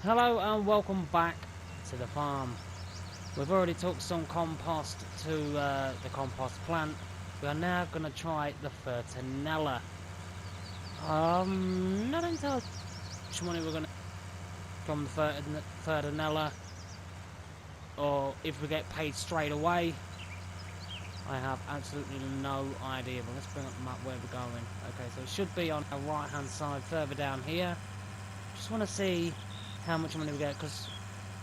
Hello and welcome back to the farm. We've already took some compost to the compost plant. We are now going to try the Fertinella. Not entirely how much money we're going to from the Fertinella, or if we get paid straight away. I have absolutely no idea, but let's bring up the map where we're going. Okay, so it should be on our right hand side further down here. Just want to see how much money we get, because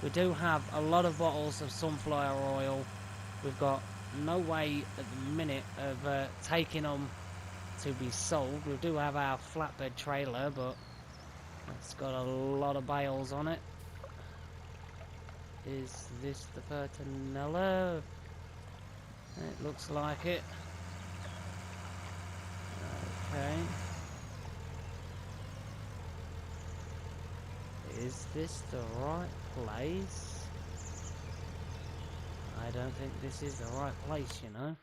we do have a lot of bottles of sunflower oil. We've got no way at the minute of taking them to be sold. We do have our flatbed trailer, but it's got a lot of bales on it. Is this the Fertinella? It looks like it. Okay. Is this the right place? I don't think this is the right place, you know.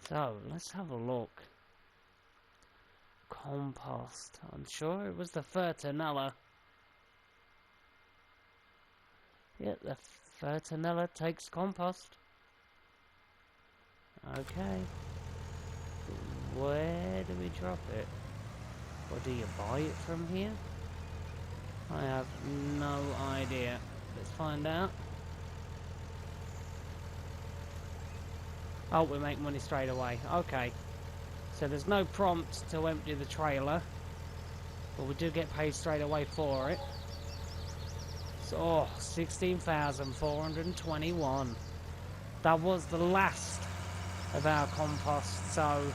So, let's have a look. Compost. I'm sure it was the Fertinella. Yeah, the Fertinella takes compost. Okay. Where do we drop it? Or do you buy it from here? I have no idea. Let's find out. Oh, we make money straight away. Okay. So there's no prompt to empty the trailer, but we do get paid straight away for it. So, 16,421. That was the last of our compost, so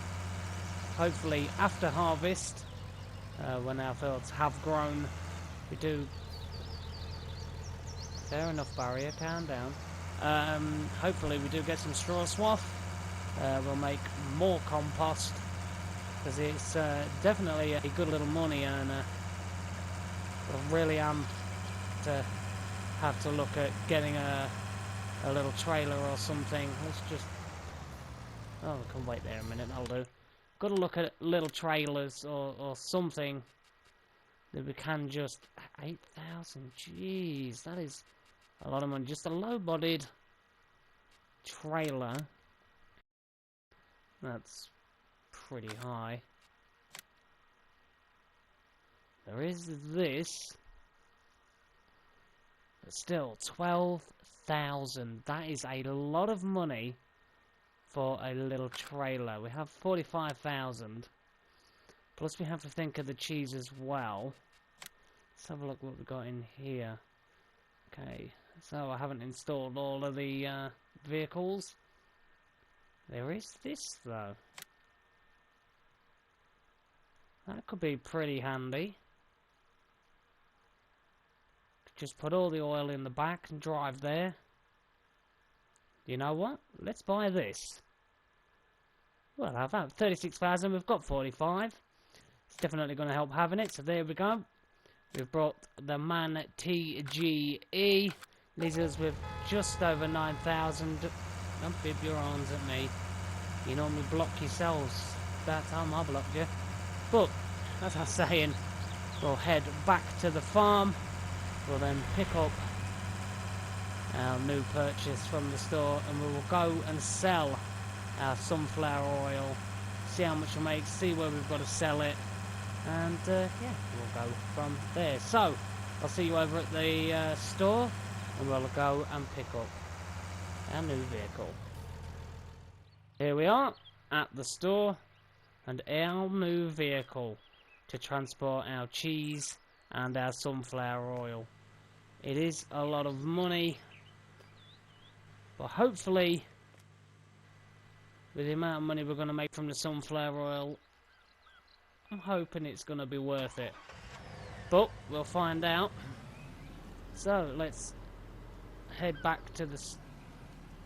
hopefully after harvest, when our fields have grown, we do... Fair enough, barrier, calm down. Hopefully we do get some straw swath. We'll make more compost, because it's definitely a good little money earner. I really am to have to look at getting a little trailer or something. Let's just... Oh, we can wait there a minute, I'll do. Got to look at little trailers or something that we can just... 8,000, jeez, that is a lot of money. Just a low-bodied trailer. That's pretty high. There is this. But still, 12,000. That is a lot of money for a little trailer. We have 45,000. Plus we have to think of the cheese as well. Let's have a look what we've got in here. Okay, so I haven't installed all of the vehicles. There is this though. That could be pretty handy. Just put all the oil in the back and drive there. You know what? Let's buy this. Well, I've had 36,000, we've got 45. It's definitely going to help having it, so there we go. We've brought the Man TGE. Leaves us with just over 9,000. Don't bib your arms at me. You normally block yourselves. That time I blocked you. But, as I was saying, we'll head back to the farm. We'll then pick up our new purchase from the store, and we will go and sell our sunflower oil, see how much we make, see where we've got to sell it, and yeah, we'll go from there. So I'll see you over at the store, and we'll go and pick up our new vehicle. Here we are at the store, and our new vehicle to transport our cheese and our sunflower oil. It is a lot of money, but hopefully, with the amount of money we're going to make from the sunflower oil, I'm hoping it's going to be worth it. But we'll find out. So let's head back to the...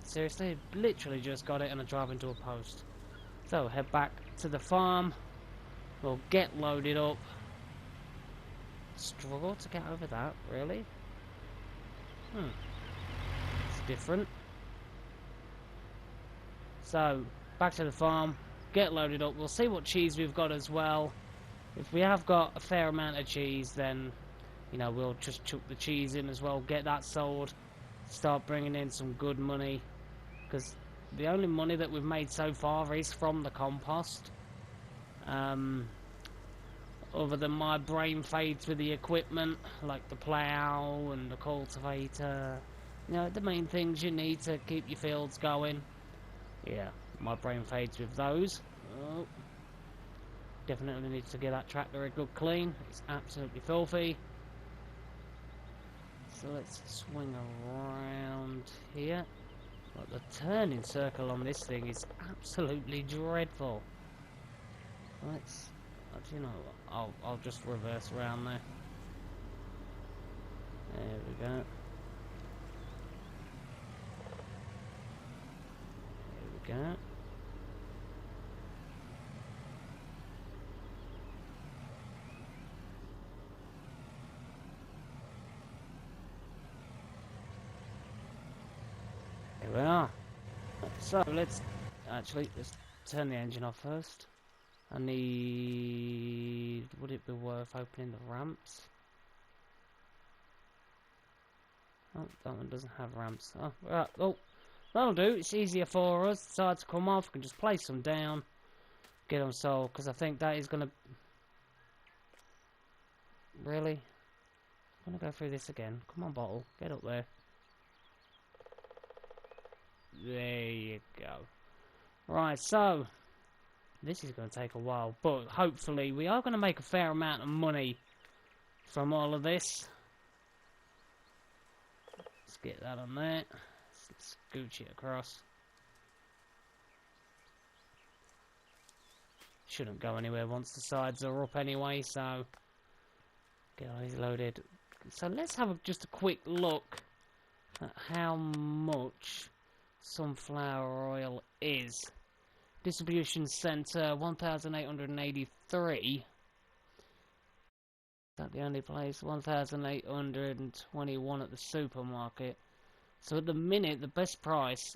Seriously, literally just got it and I drive into a post. So head back to the farm. We'll get loaded up. Struggle to get over that, really? It's different. So, back to the farm, get loaded up. We'll see what cheese we've got as well. If we have got a fair amount of cheese, then You know, we'll just chuck the cheese in as well, get that sold, start bringing in some good money, because the only money that we've made so far is from the compost. Other than my brain fades with the equipment, like the plough and the cultivator, you know, the main things you need to keep your fields going. Yeah, my brain fades with those. Oh, definitely need to get that tractor a good clean. It's absolutely filthy. So let's swing around here. But the turning circle on this thing is absolutely dreadful. Let's, you know, I'll just reverse around there. There we go. There we go. There we are. So let's turn the engine off first. I need... Would it be worth opening the ramps? Oh, that one doesn't have ramps. Oh, right. Oh, that'll do. It's easier for us. Decide to come off. We can just place them down. Get them sold. Because I think that is going to... Really? I'm going to go through this again. Come on, bottle. Get up there. There you go. Right, so... This is going to take a while. But hopefully we are going to make a fair amount of money from all of this. Let's get that on there. Let's scooch it across. Shouldn't go anywhere once the sides are up anyway, so get all these loaded. So let's have just a quick look at how much sunflower oil is. Distribution centre 1,883. Is that the only place? 1,821 at the supermarket. So at the minute, the best price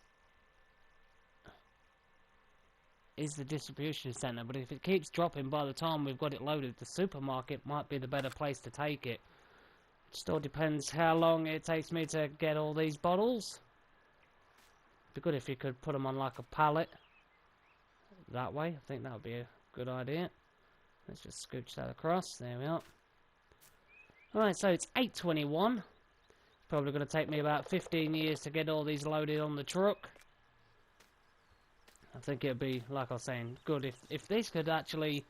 is the distribution centre. But if it keeps dropping by the time we've got it loaded, the supermarket might be the better place to take it. It just all depends how long it takes me to get all these bottles. It'd be good if you could put them on like a pallet. That way, I think that would be a good idea. Let's just scooch that across. There we are. Alright, so it's 8:21. Probably going to take me about 15 years to get all these loaded on the truck. I think it'd be, like I was saying, good if this could actually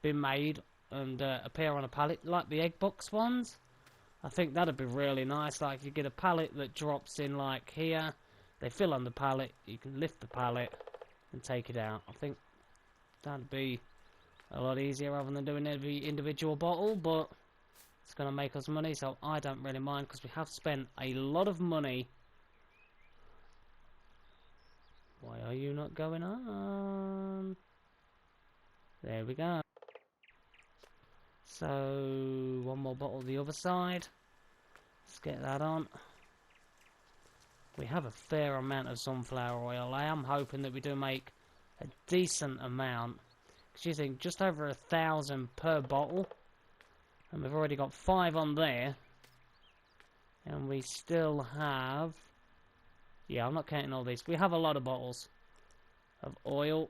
be made and appear on a pallet, like the egg box ones. I think that'd be really nice. Like, you get a pallet that drops in like here. They fill on the pallet. You can lift the pallet and take it out. I think that'd be a lot easier rather than doing every individual bottle, but it's going to make us money, so I don't really mind, because we have spent a lot of money. Why are you not going on? There we go. So, one more bottle the other side. Let's get that on. We have a fair amount of sunflower oil. I am hoping that we do make a decent amount. Because you think just over 1,000 per bottle. And we've already got 5 on there. And we still have... Yeah, I'm not counting all these. We have a lot of bottles of oil.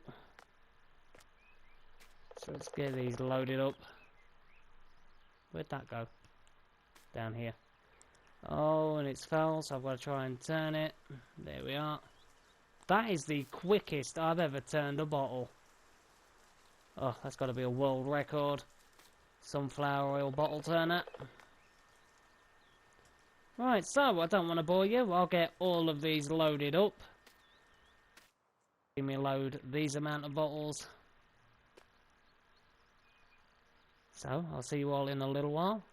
So let's get these loaded up. Where'd that go? Down here. Oh, and it's fell, so I've got to try and turn it. There we are. That is the quickest I've ever turned a bottle. Oh, that's got to be a world record. Sunflower oil bottle turner. Right, so I don't want to bore you. I'll get all of these loaded up. Give me load these amount of bottles. So, I'll see you all in a little while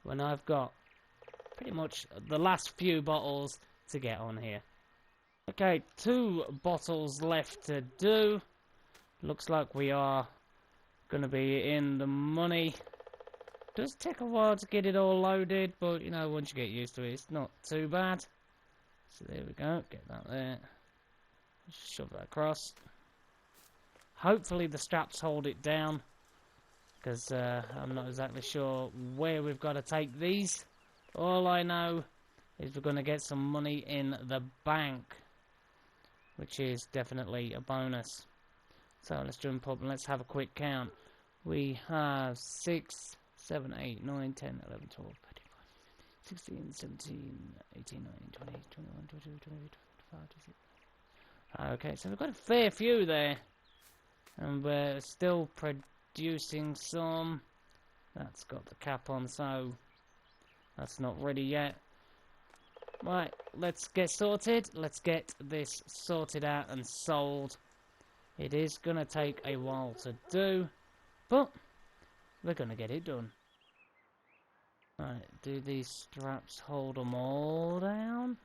when I've got pretty much the last few bottles to get on here. Okay, 2 bottles left to do. Looks like we are going to be in the money. Does take a while to get it all loaded, but you know, once you get used to it, it's not too bad. So there we go, get that there. Just shove that across. Hopefully the straps hold it down, because I'm not exactly sure where we've got to take these. All I know is we're going to get some money in the bank, which is definitely a bonus. So let's jump up and let's have a quick count. We have 6, 7, 8, 9, 10, 11, 12, 13, 16, 17, 18, 19, 20, 21, 22, 23, 25, 26. Okay, so we've got a fair few there. And we're still producing some. That's got the cap on, so that's not ready yet. Right, let's get sorted. Let's get this sorted out and sold. It is going to take a while to do, but we're going to get it done. Right, do these straps hold them all down?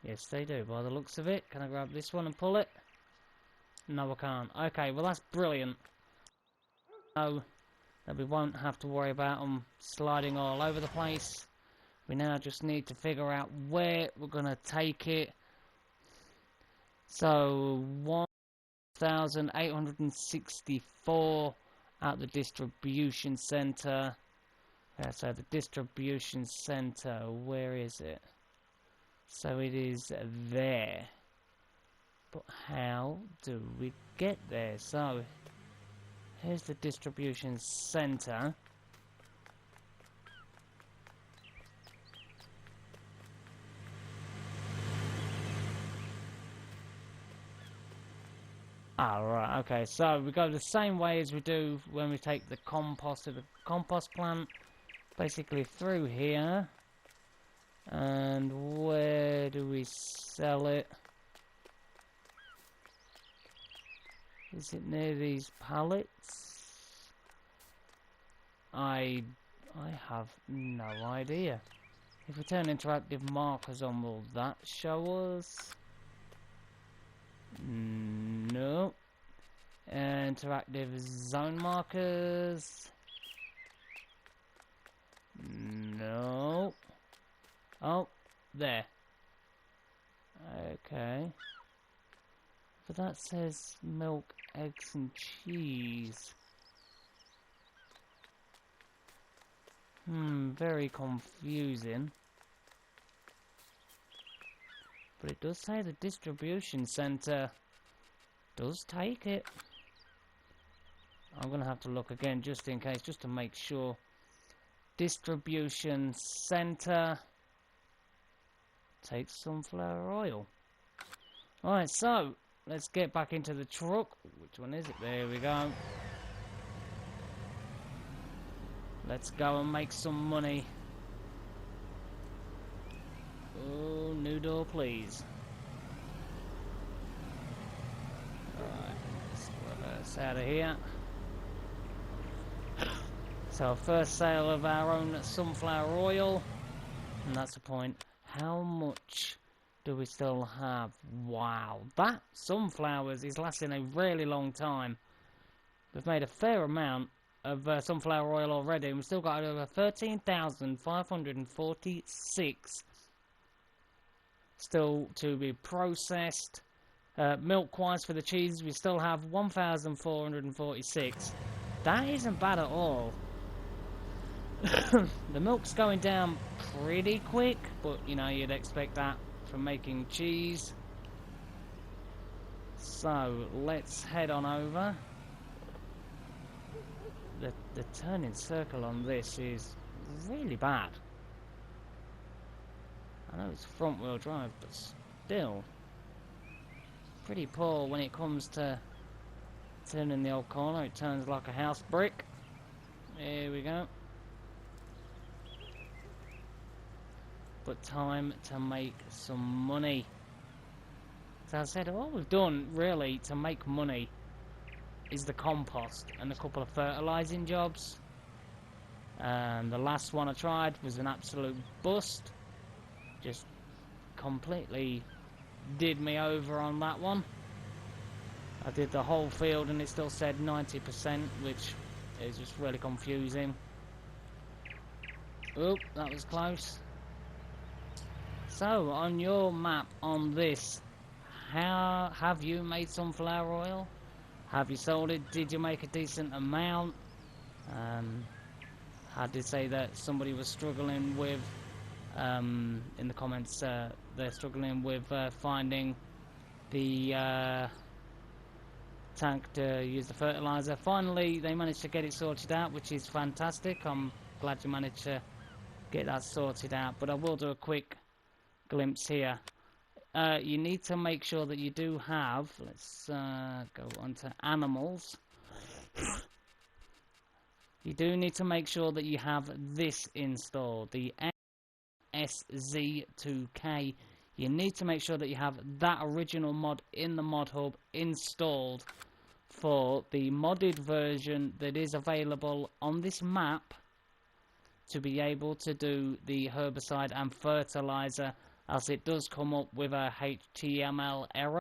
Yes, they do, by the looks of it. Can I grab this one and pull it? No, I can't. Okay, well, that's brilliant. So, that we won't have to worry about them sliding all over the place. We now just need to figure out where we're going to take it. So, 1,864 at the distribution centre. So the distribution centre, where is it? So it is there. But how do we get there? So here's the distribution centre. Ah, right, okay, so we go the same way as we do when we take the compost to the compost plant. Basically through here. And where do we sell it? Is it near these pallets? I have no idea. If we turn interactive markers on, will that show us? No. Interactive zone markers. No. Oh, there. Okay. But that says milk, eggs and cheese. Very confusing. But it does say the distribution centre does take it. I'm going to have to look again just in case, just to make sure. Distribution centre takes sunflower oil. Alright, so let's get back into the truck. Which one is it? There we go. Let's go and make some money. Oh, new door, please. Alright, let's get us out of here. So, first sale of our own sunflower oil. And that's the point. How much do we still have? Wow, that sunflowers is lasting a really long time. We've made a fair amount of sunflower oil already, and we've still got over 13,546 still to be processed. Milk-wise for the cheese, we still have 1,446. That isn't bad at all. The milk's going down pretty quick, but you know, you'd expect that from making cheese. So let's head on over. The turning circle on this is really bad. I know it's front wheel drive, but still pretty poor when it comes to turning the old corner. It turns like a house brick. Here we go. But time to make some money. As I said, all we've done really to make money is the compost and a couple of fertilizing jobs. And the last one I tried was an absolute bust. Just completely did me over on that one. I did the whole field and it still said 90%, which is just really confusing. Oh, that was close. So, on your map on this, how have you made sunflower oil? Have you sold it? Did you make a decent amount? I did say that somebody was struggling with, in the comments, they're struggling with finding the tank to use the fertilizer. Finally, they managed to get it sorted out, which is fantastic. I'm glad you managed to get that sorted out, but I will do a quick glimpse here. You need to make sure that you do have, let's go on to animals. You do need to make sure that you have this installed, the SZ2K. You need to make sure that you have that original mod in the mod hub installed for the modded version that is available on this map to be able to do the herbicide and fertilizer, as it does come up with a HTML error.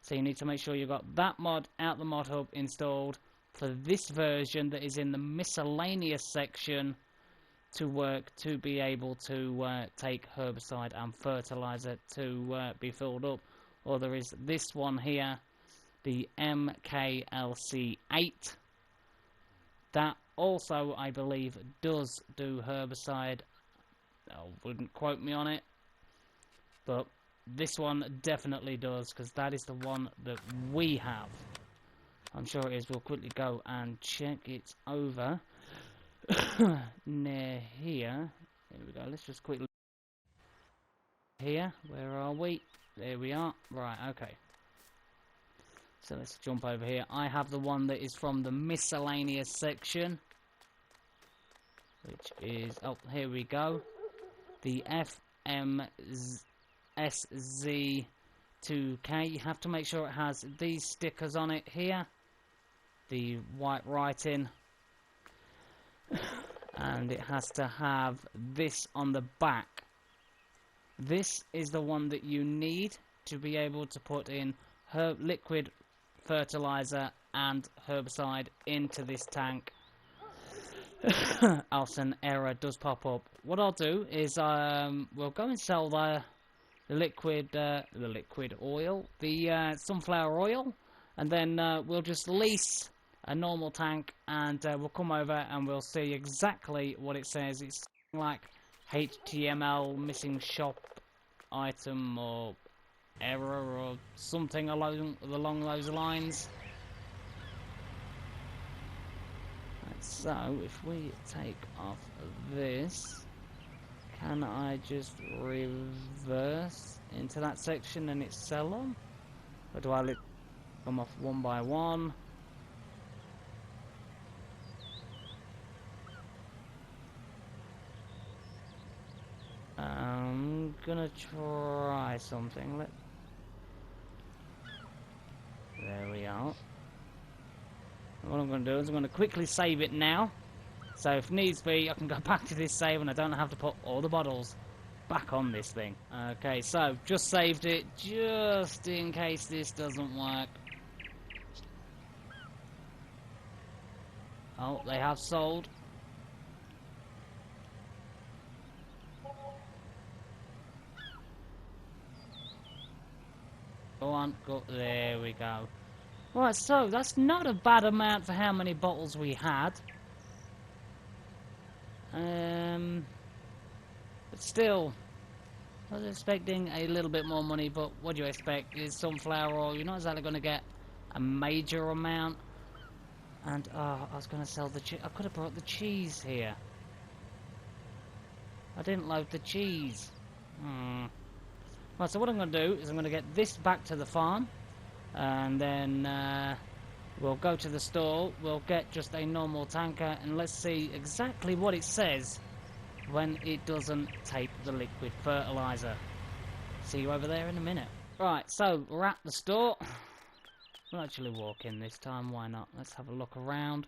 So you need to make sure you've got that mod out the mod hub installed for this version that is in the miscellaneous section to work, to be able to take herbicide and fertilizer to be filled up. Or there is this one here, the MKLC8. That also, I believe, does do herbicide. I wouldn't quote me on it, but this one definitely does, because that is the one that we have. I'm sure it is. We'll quickly go and check it over near here. There we go. Let's just quickly here. Where are we? There we are. Right, okay. So let's jump over here. I have the one that is from the miscellaneous section, which is, oh, here we go. The FMSZ2K. You have to make sure it has these stickers on it here, the white writing, and it has to have this on the back. This is the one that you need to be able to put in liquid fertilizer and herbicide into this tank. Else an error does pop up. What I'll do is we'll go and sell the liquid oil, the sunflower oil, and then we'll just lease a normal tank, and we'll come over and we'll see exactly what it says. It's like HTML missing shop item or error or something along those lines. And so if we take off this, can I just reverse into that section and it sell them? Or do I let them off one by one? I'm gonna try something. There we are. What I'm gonna do is I'm gonna quickly save it now. So if needs be, I can go back to this save and I don't have to put all the bottles back on this thing. Okay, so just saved it just in case this doesn't work. Oh, they have sold. Go on, go. There we go. Right, so that's not a bad amount for how many bottles we had. But still, I was expecting a little bit more money, but what do you expect? Is sunflower oil. You're not exactly going to get a major amount. And, I was going to sell the cheese. I could have brought the cheese here. I didn't load the cheese. Right, so what I'm going to do is I'm going to get this back to the farm. And then we'll go to the store. We'll get just a normal tanker. And let's see exactly what it says when it doesn't take the liquid fertilizer. See you over there in a minute. Right, so we're at the store. We'll actually walk in this time, why not? Let's have a look around.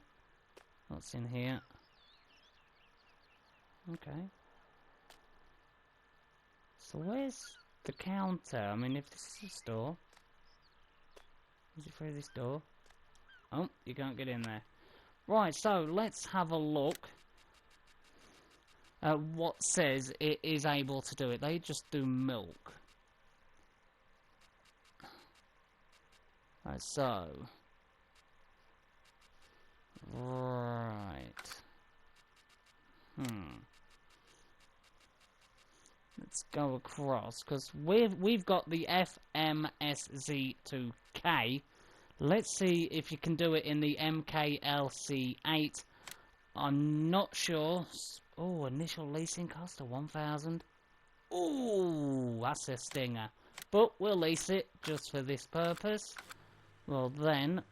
What's in here? Okay. So where's the counter? I mean, if this is a store, is it through this door? Oh, you can't get in there. Right, so let's have a look at what says it is able to do it. They just do milk. Right, so Right. Let's go across, because we've got the FMSZ2K. Let's see if you can do it in the MKLC8. I'm not sure. Oh, initial leasing cost of 1,000. Oh, that's a stinger. But we'll lease it just for this purpose. We'll then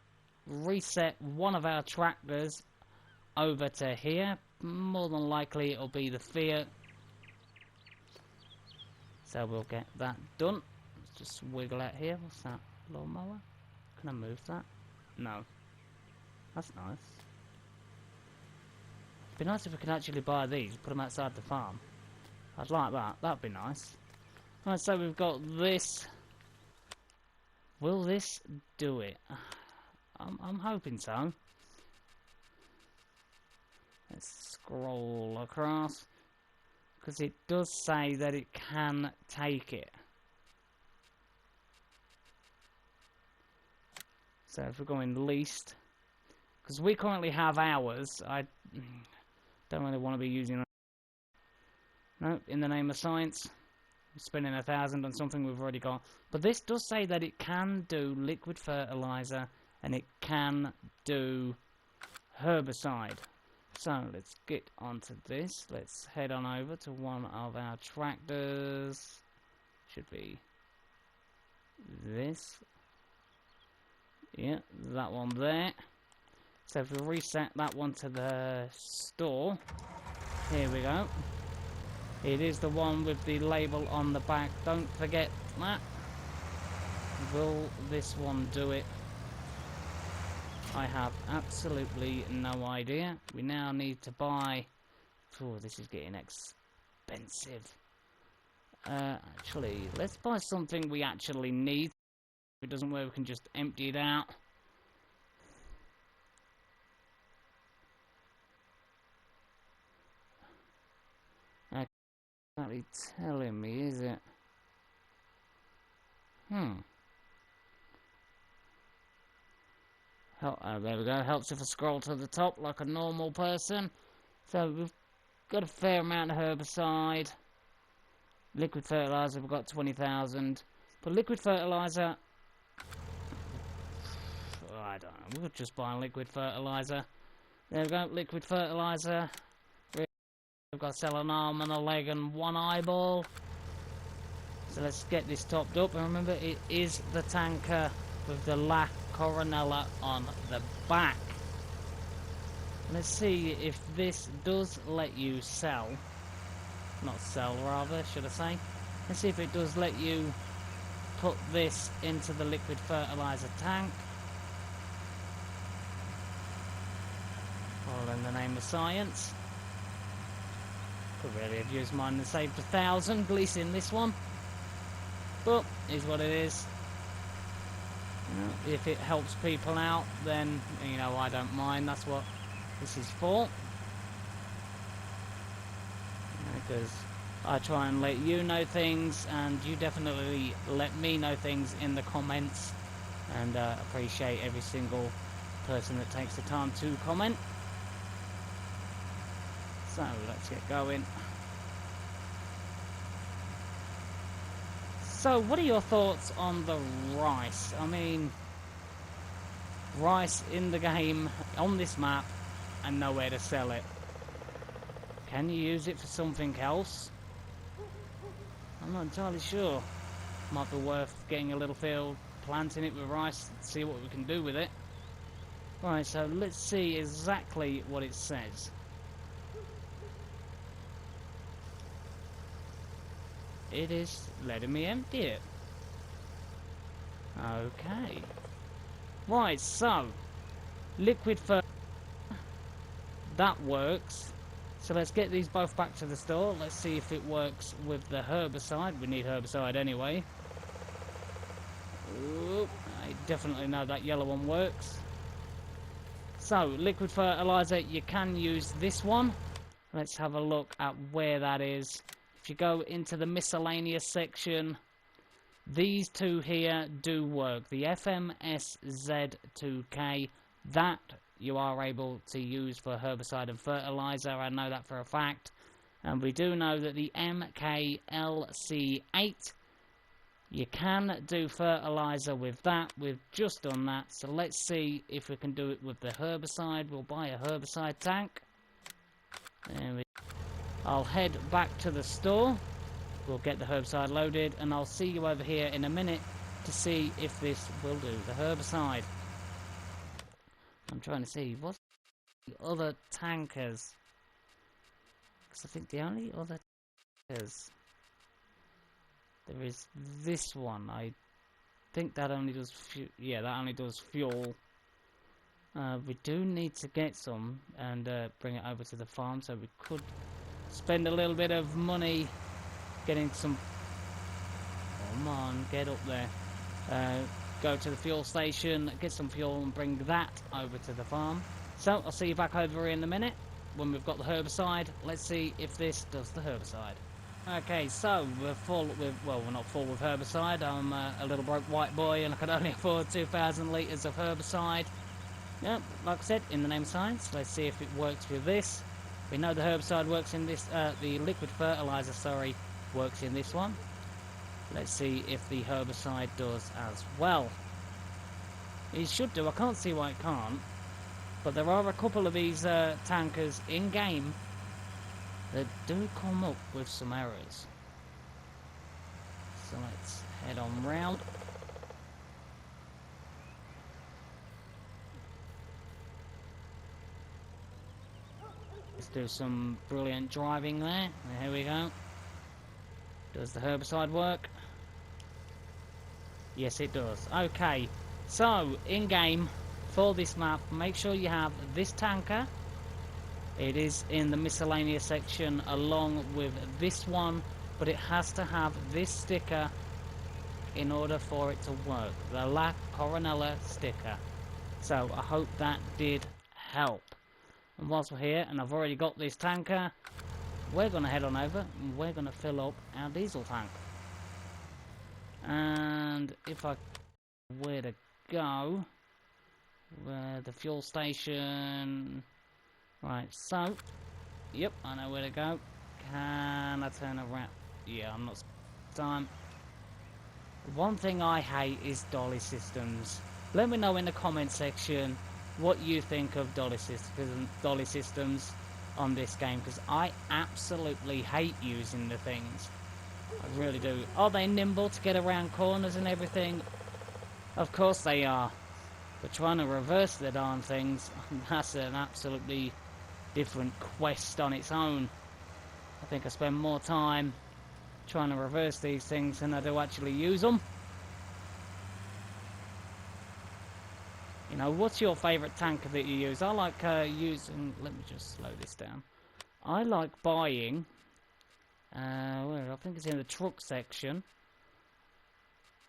reset one of our tractors over to here. More than likely it'll be the Fiat. So we'll get that done. Let's just wiggle out here. What's that? Lawnmower? Can I move that? No. That's nice. It'd be nice if we could actually buy these, put them outside the farm. I'd like that. That'd be nice. Right, so we've got this. Will this do it? I'm hoping so. Let's scroll across, because it does say that it can take it. So if we're going least, because we currently have ours, I don't really want to be using that. No, in the name of science, I'm spending 1,000 on something we've already got. But this does say that it can do liquid fertilizer and it can do herbicide. So let's get onto this. Let's head on over to one of our tractors. Should be this. Yeah, that one there. So if we reset that one to the store, here we go. It is the one with the label on the back. Don't forget that. Will this one do it? I have absolutely no idea. We now need to buy... Oh, this is getting expensive. Actually, let's buy something we actually need. If it doesn't work, we can just empty it out. That's not really telling me, is it? There we go. Helps if I scroll to the top like a normal person. So we've got a fair amount of herbicide. Liquid fertilizer, we've got 20,000. But liquid fertilizer, I don't know. We'll just buy liquid fertilizer. There we go. Liquid fertilizer. We've got to sell an arm and a leg and one eyeball. So let's get this topped up. And remember, it is the tanker with the La Coronella on the back. Let's see if this does let you sell. Not sell, rather, should I say. Let's see if it does let you put this into the liquid fertilizer tank. All in the name of science. Could really have used mine and saved 1,000 leasing this one. But, is what it is. You know, if it helps people out, then, you know, I don't mind. That's what this is for. Because I try and let you know things, and you definitely let me know things in the comments. And appreciate every single person that takes the time to comment. So, let's get going. So, what are your thoughts on the rice? I mean, rice in the game, on this map, and nowhere to sell it. Can you use it for something else? I'm not entirely sure. Might be worth getting a little field, planting it with rice, see what we can do with it. Right, so let's see exactly what it says. It is letting me empty it. Okay. Right, so liquid fertilizer, that works. So let's get these both back to the store. Let's see if it works with the herbicide. We need herbicide anyway. Ooh, I definitely know that yellow one works. So, liquid fertilizer, you can use this one. Let's have a look at where that is. If you go into the miscellaneous section, these two here do work. The FMSZ2K, that you are able to use for herbicide and fertilizer. I know that for a fact. And we do know that the MKLC8, you can do fertilizer with that. We've just done that. So let's see if we can do it with the herbicide. We'll buy a herbicide tank. I'll head back to the store. We'll get the herbicide loaded, and I'll see you over here in a minute to see if this will do the herbicide. I'm trying to see what's the other tankers, because I think the only other tankers there is this one. I think that only does that only does fuel. We do need to get some and bring it over to the farm, so we could spend a little bit of money getting some. Come on, get up there. Go to the fuel station, get some fuel and bring that over to the farm. So I'll see you back over here in a minute when we've got the herbicide. Let's see if this does the herbicide. Okay, so we're full with, well, we're not full with herbicide. I'm a little broke white boy and I can only afford 2,000 litres of herbicide. Yeah, like I said, in the name of science, let's see if it works with this. We know the herbicide works in this, the liquid fertilizer, sorry, works in this one. Let's see if the herbicide does as well. It should do. I can't see why it can't. But there are a couple of these tankers in-game that do come up with some errors. So let's head on round. Let's do some brilliant driving there. Here we go. Does the herbicide work? Yes, it does. Okay, so in-game for this map, make sure you have this tanker. It is in the miscellaneous section along with this one, but it has to have this sticker in order for it to work. The La Coronella sticker. So I hope that did help. And whilst we're here, and I've already got this tanker, we're going to head on over and we're going to fill up our diesel tank. And if I... where to go? Where the fuel station... Right, so... Yep, I know where to go. Can I turn around? Yeah, I'm not... time. One thing I hate is dolly systems. Let me know in the comment section what you think of dolly systems on this game, because I absolutely hate using the things. I really do. Are they nimble to get around corners and everything? Of course they are. But trying to reverse the darn things, that's an absolutely different quest on its own. I think I spend more time trying to reverse these things than I do actually use them. You know, what's your favourite tanker that you use? I like using... Let me just slow this down. I like buying... where? I think it's in the truck section.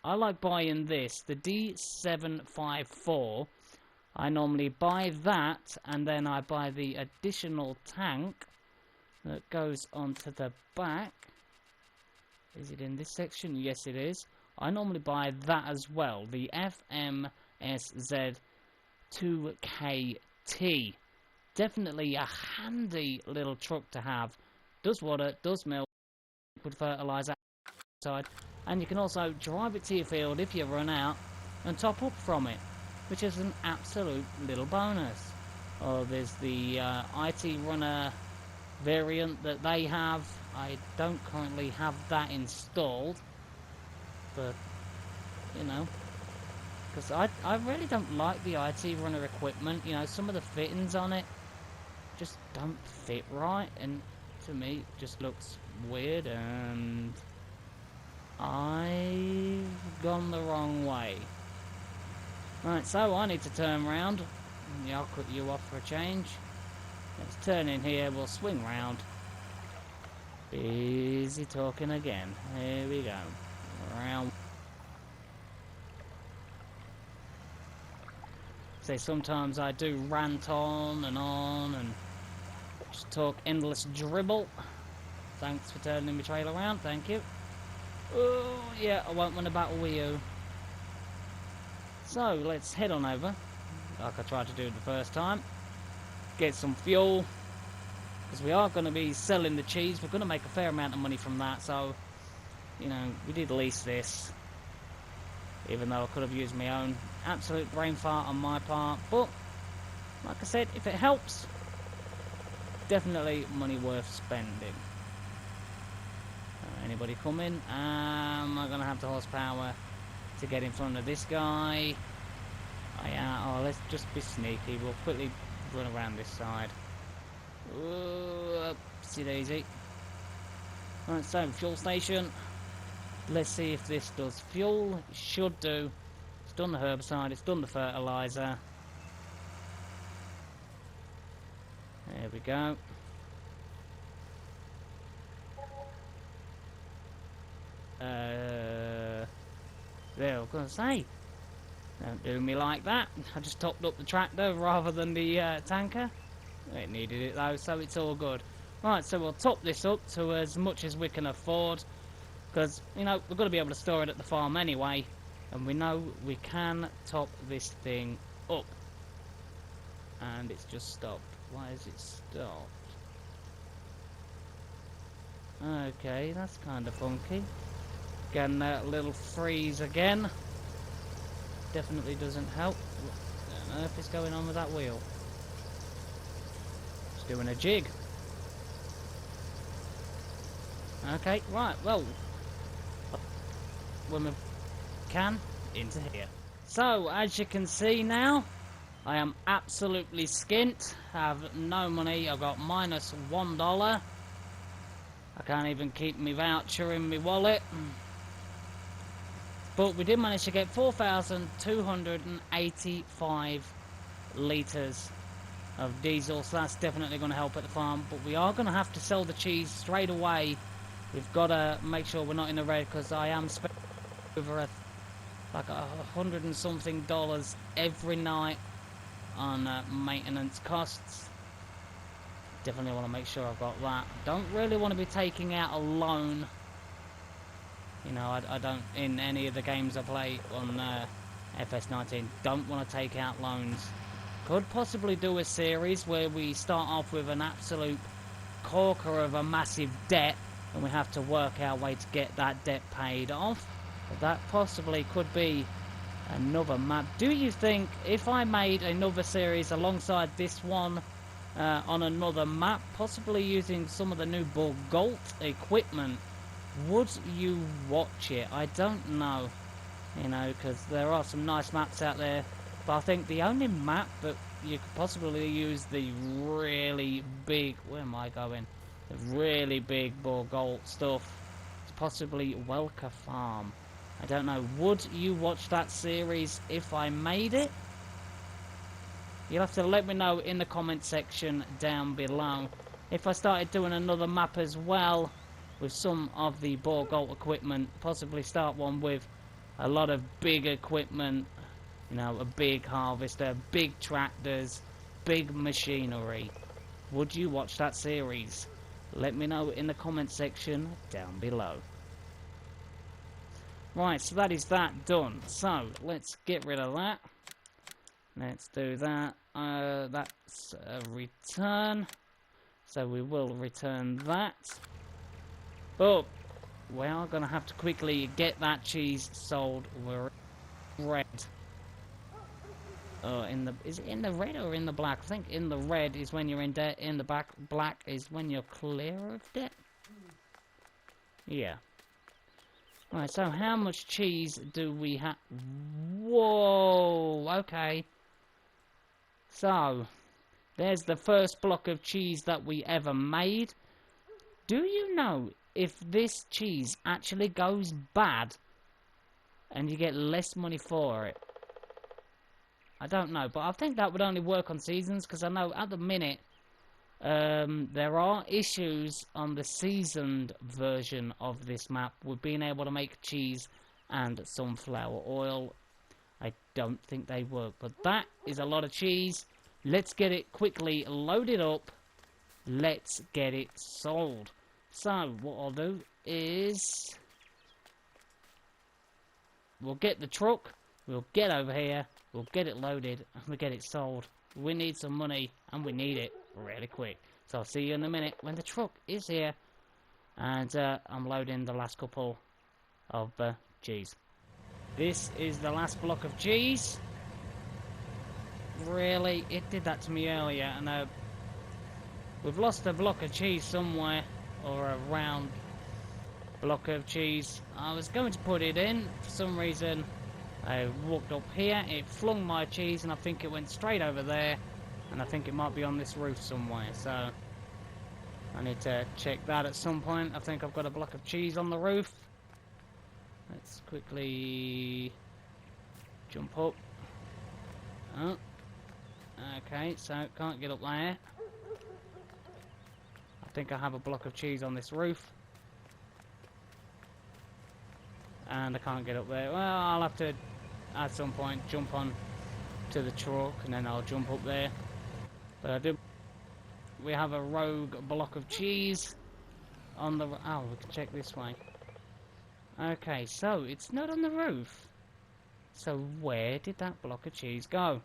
I like buying this, the D754. I normally buy that, and then I buy the additional tank that goes onto the back. Is it in this section? Yes, it is. I normally buy that as well, the FMSZ2KT. Definitely a handy little truck to have. Does water, does milk, liquid fertilizer outside, and you can also drive it to your field if you run out and top up from it, which is an absolute little bonus. Oh, there's the IT runner variant that they have. I don't currently have that installed, but you know, because I really don't like the IT runner equipment. You know, some of the fittings on it just don't fit right, and to me it just looks weird, and I've gone the wrong way. Right, so I need to turn round. Yeah, I'll cut you off for a change. Let's turn in here, we'll swing round. Busy talking again. Here we go. Round. Say sometimes I do rant on and just talk endless dribble. Thanks for turning my trailer around, thank you. Oh, yeah, I won't win a battle with you. So, let's head on over. like I tried to do the first time. Get some fuel, because we are going to be selling the cheese. We're going to make a fair amount of money from that, so, you know, we did lease this. Even though I could have used my own. Absolute brain fart on my part, but, like I said, if it helps, definitely money worth spending. Anybody coming? Am I going to have the horsepower to get in front of this guy? Oh, let's just be sneaky. We'll quickly run around this side. Oopsie daisy. Right, so fuel station. Let's see if this does fuel. It should do. It's done the herbicide. It's done the fertilizer. There we go. There, I was going to say. Don't do me like that. I just topped up the tractor rather than the tanker. It needed it though, so it's all good. Right, so we'll top this up to as much as we can afford. Because, you know, we're going to be able to store it at the farm anyway. And we know we can top this thing up. And it's just stopped. Why is it stopped? Okay, that's kind of funky. Getting that little freeze again. Definitely doesn't help. What on earth is going on with that wheel? It's doing a jig. Okay, right, well, when we can, into here. So, as you can see now, I am absolutely skint. I have no money. I've got minus $1. I can't even keep my voucher in my wallet. But we did manage to get 4,285 litres of diesel, so that's definitely going to help at the farm. But we are going to have to sell the cheese straight away. We've got to make sure we're not in the red, because I am spending over like $100 and something every night on maintenance costs. Definitely want to make sure I've got that. Don't really want to be taking out a loan. You know, I don't, in any of the games I play on FS19, don't want to take out loans. Could possibly do a series where we start off with an absolute corker of a massive debt, and we have to work our way to get that debt paid off. But that possibly could be another map. Do you think if I made another series alongside this one on another map, possibly using some of the new Bourgolt equipment, would you watch it? I don't know, you know, because there are some nice maps out there, but I think the only map that you could possibly use the really big, where am I going, the really big Bourgolt stuff, is possibly Welker Farm. I don't know, would you watch that series if I made it? You'll have to let me know in the comment section down below. If I started doing another map as well, with some of the Bourgolt equipment, possibly start one with a lot of big equipment, you know, a big harvester, big tractors, big machinery. Would you watch that series? Let me know in the comment section down below. Right, so that is that done. So, let's get rid of that. Let's do that. That's a return. So we will return that. But we are going to have to quickly get that cheese sold. We're red. Is it in the red or in the black? I think in the red is when you're in debt. In the black is when you're clear of debt. Yeah. Right, so how much cheese do we have? Whoa, okay. So, there's the first block of cheese that we ever made. Do you know if this cheese actually goes bad and you get less money for it? I don't know, but I think that would only work on seasons, because I know at the minute there are issues on the seasoned version of this map with being able to make cheese and sunflower oil. I don't think they work, but that is a lot of cheese. Let's get it quickly loaded up. Let's get it sold. So, what I'll do is we'll get the truck, we'll get over here, we'll get it loaded and we'll get it sold. We need some money and we need it really quick. So I'll see you in a minute when the truck is here and I'm loading the last couple of cheese. This is the last block of cheese. Really, it did that to me earlier, and we've lost a block of cheese somewhere, or a round block of cheese. I was going to put it in, for some reason I walked up here, it flung my cheese, and I think it went straight over there, and I think it might be on this roof somewhere, so I need to check that at some point. I think I've got a block of cheese on the roof. Let's quickly jump up. Oh. Okay, so can't get up there. I think I have a block of cheese on this roof. And I can't get up there. Well, I'll have to, at some point, jump on to the truck and then I'll jump up there. But I do... We have a rogue block of cheese on the... Oh, we can check this way. Okay, so it's not on the roof. So where did that block of cheese go?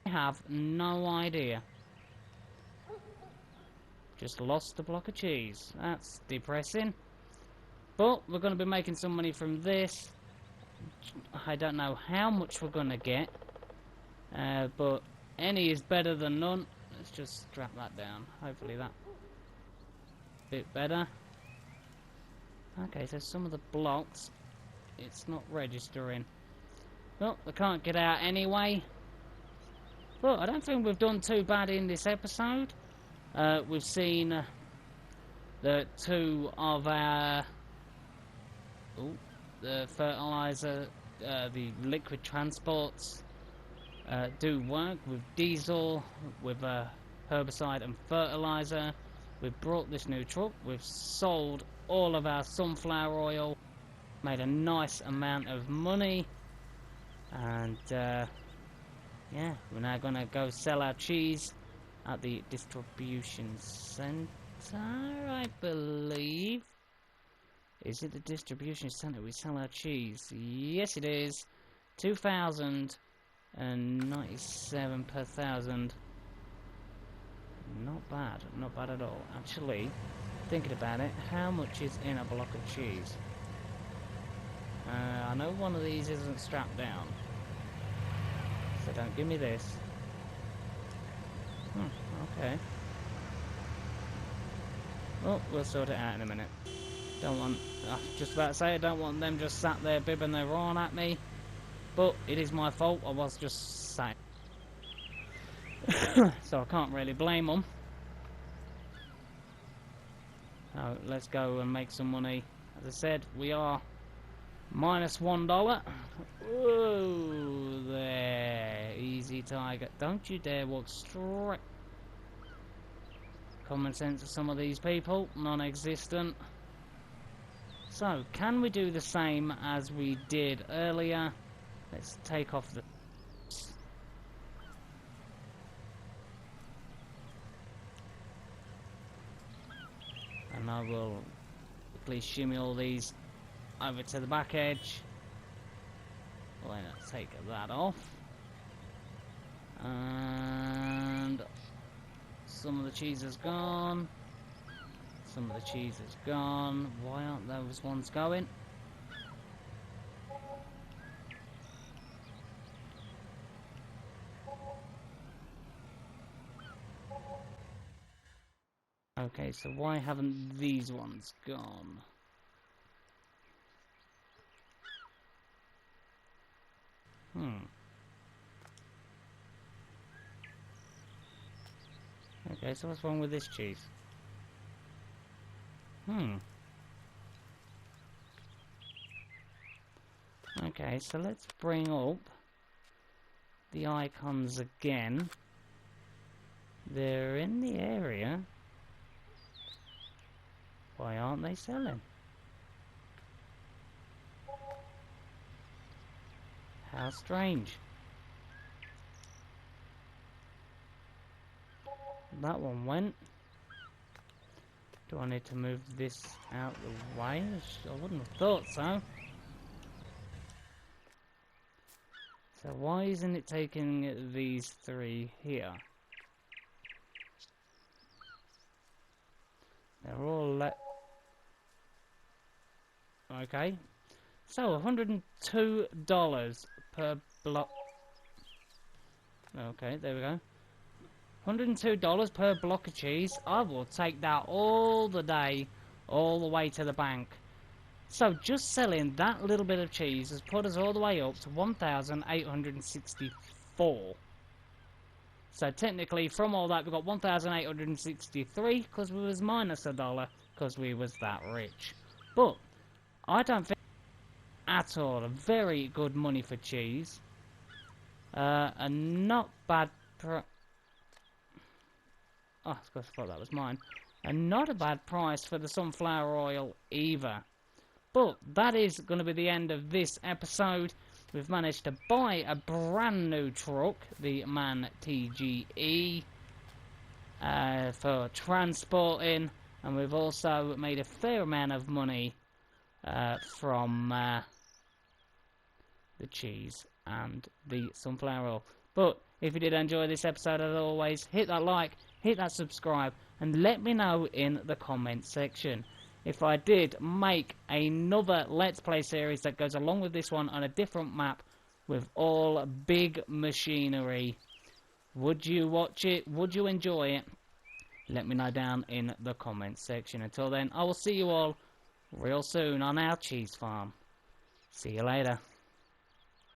I have no idea. Just lost the block of cheese. That's depressing. But we're going to be making some money from this. I don't know how much we're going to get. But any is better than none. Let's just strap that down. Hopefully that bit better. Okay, so some of the blocks, it's not registering. Well, I can't get out anyway. But I don't think we've done too bad in this episode. We've seen the two of our... the fertilizer, the liquid transports do work with diesel, with herbicide and fertilizer. We've brought this new truck. We've sold all of our sunflower oil, made a nice amount of money, and yeah, we're now gonna go sell our cheese at the distribution center, I believe. Is it the distribution center we sell our cheese? Yes, it is. 2,097 per thousand. Not bad, not bad at all. Actually, thinking about it, how much is in a block of cheese? I know one of these isn't strapped down, so don't give me this. Okay. Well, we'll sort it out in a minute. Don't want... I was just about to say, I don't want them just sat there bibbing their on at me. But it is my fault, I was just saying. So I can't really blame them. So let's go and make some money. As I said, we are minus $1. Whoa, there. Easy, tiger. Don't you dare walk straight. Common sense of some of these people, non-existent. So, can we do the same as we did earlier? Let's take off the... And I will quickly shimmy all these over to the back edge. Well, then I'll take that off. And some of the cheese is gone. Some of the cheese is gone. Why aren't those ones going? Okay, so why haven't these ones gone? Okay, so what's wrong with this cheese? Okay, so let's bring up the icons again. They're in the area. Why aren't they selling? How strange. That one went. Do I need to move this out the way? I wouldn't have thought so. So why isn't it taking these 3 here? They're all okay. So $102 per block. Okay, there we go. $102 per block of cheese. I will take that all the day, all the way to the bank. So just selling that little bit of cheese has put us all the way up to 1,864. So technically from all that we've got 1,863 because we was minus $1 because we was that rich. But I don't think at all a very good money for cheese. And not bad oh, I thought that was mine. And not a bad price for the sunflower oil either. But that is going to be the end of this episode. We've managed to buy a brand new truck, the MAN TGE, for transporting. And we've also made a fair amount of money from the cheese and the sunflower oil. But if you did enjoy this episode, as always, hit that like, hit that subscribe, and let me know in the comment section if I did make another Let's Play series that goes along with this one on a different map with all big machinery. Would you watch it? Would you enjoy it? Let me know down in the comment section. Until then, I will see you all real soon on our cheese farm. See you later.